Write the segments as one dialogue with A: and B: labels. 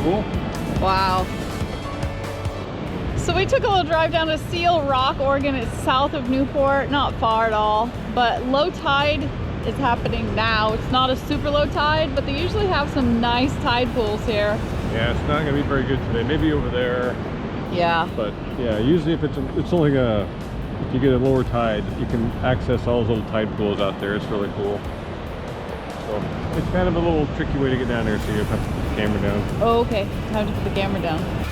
A: cool.
B: Wow. So we took a little drive down to Seal Rock, Oregon. It's south of Newport, not far at all. But low tide is happening now. It's not a super low tide, but they usually have some nice tide pools here.
A: Yeah, it's not gonna be very good today. Maybe over there.
B: Yeah.
A: But yeah, usually if it's only gonna, if you get a lower tide, you can access all those little tide pools out there. It's really cool. So it's kind of a little tricky way to get down there, so you have to put the camera down.
B: Oh, okay. Time to put the camera down.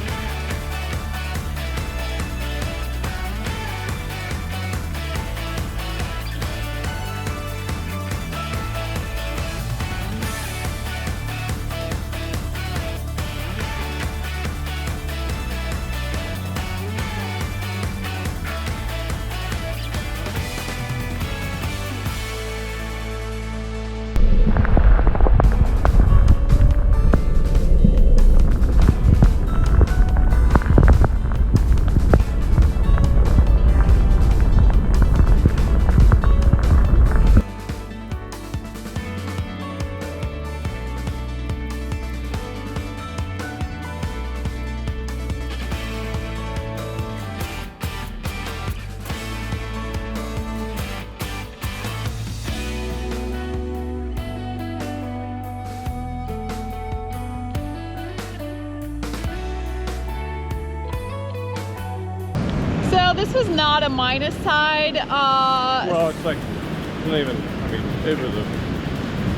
B: So this was not a minus tide.
A: Well, it's like, it's not even, I mean, it was a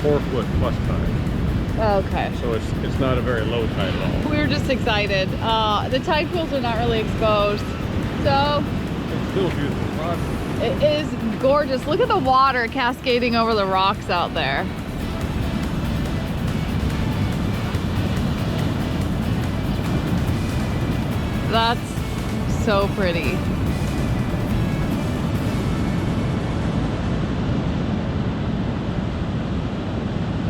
A: 4 foot plus tide.
B: Okay.
A: So it's not a very low tide at all.
B: We were just excited. The tide pools are not really exposed. So
A: It's still beautiful rock.
B: it is gorgeous. Look at the water cascading over the rocks out there. That's so pretty.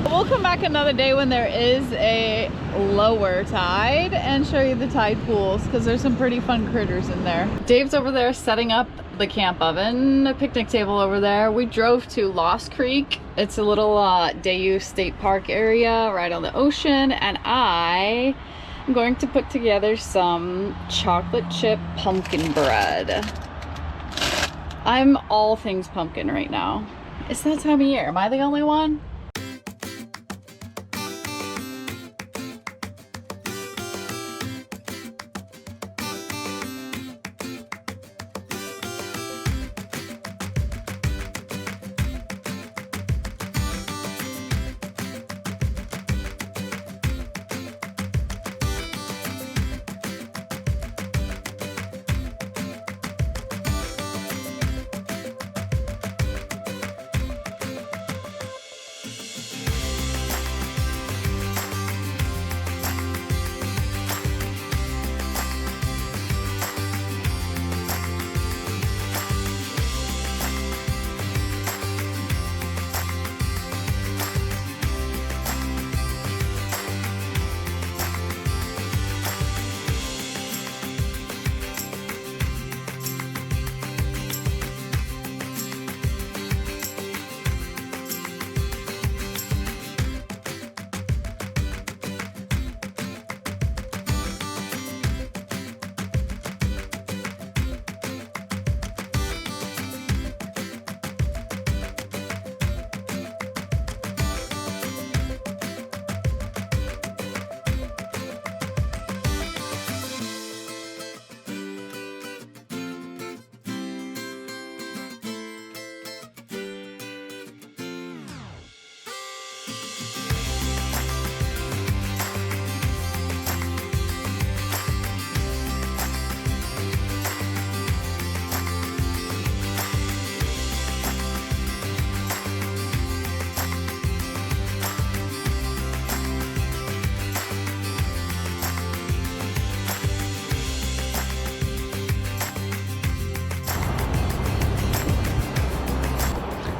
B: We'll come back another day when there is a lower tide and show you the tide pools, because there's some pretty fun critters in there. Dave's over there setting up the camp oven, a picnic table over there. We drove to Lost Creek. It's a little Dayu State Park area right on the ocean, and I'm going to put together some chocolate chip pumpkin bread. I'm all things pumpkin right now. It's that time of year. Am I the only one?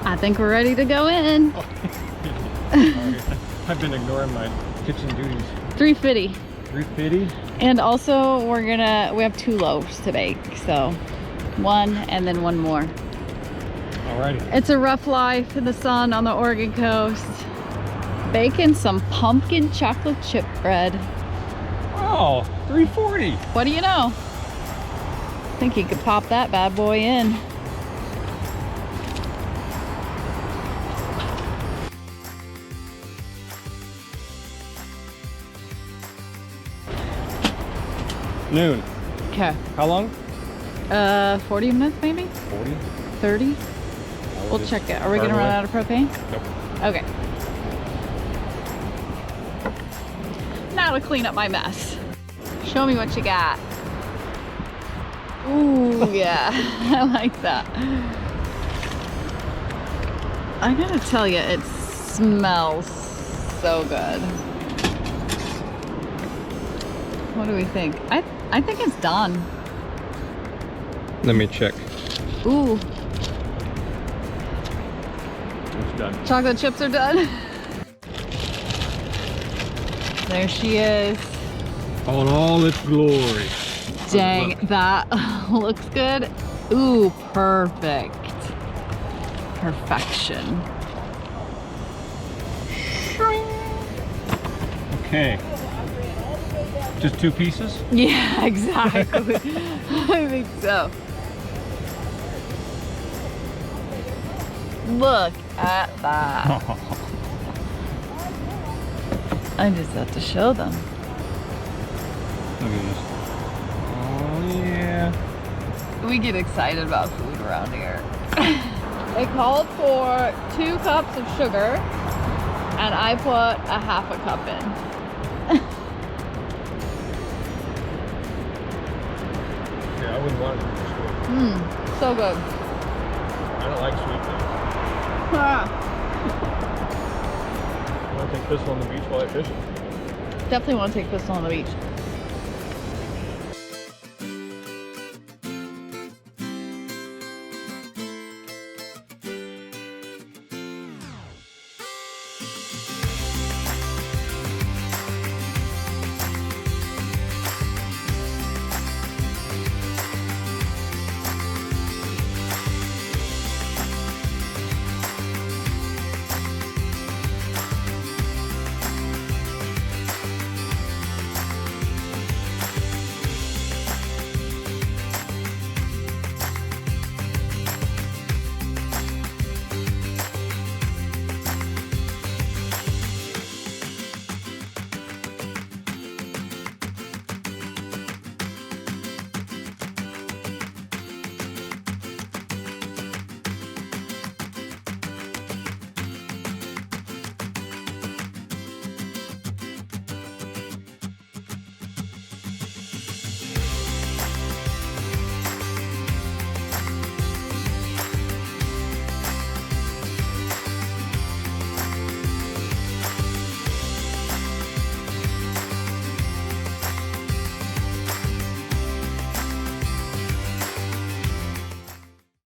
B: I think we're ready to go in.
A: I've been ignoring my kitchen duties.
B: $3.50.
A: $3.50?
B: And also we have 2 loaves to bake, so 1 and then 1 more.
A: Alrighty.
B: It's a rough life in the sun on the Oregon coast. Baking some pumpkin chocolate chip bread.
A: Wow, 340.
B: What do you know? Think you could pop that bad boy in.
A: Noon.
B: Okay.
A: How long?
B: 40 minutes maybe?
A: 40.
B: 30? We'll check it. Are we gonna run out of propane?
A: Nope.
B: Okay. Now to clean up my mess. Show me what you got. Ooh, yeah, I like that. I gotta tell you, it smells so good. What do we think? I think it's done.
A: Let me check.
B: Ooh,
A: It's done.
B: chocolate chips are done. There she is.
A: On all its glory.
B: Dang,
A: Look.
B: that looks good. Ooh, perfect. Perfection.
A: Okay. Just 2 pieces?
B: Yeah, exactly. I think so. Look at that. I just have to show them.
A: Look at this. Oh yeah.
B: We get excited about food around here. It called for 2 cups of sugar, and I put a half a cup in.
A: Yeah, I wouldn't want it to be sweet.
B: Mmm, so good.
A: I don't like sweet things.
B: Ah,
A: I want to take Pistol on the beach while I fish.
B: definitely want to take Pistol on the beach.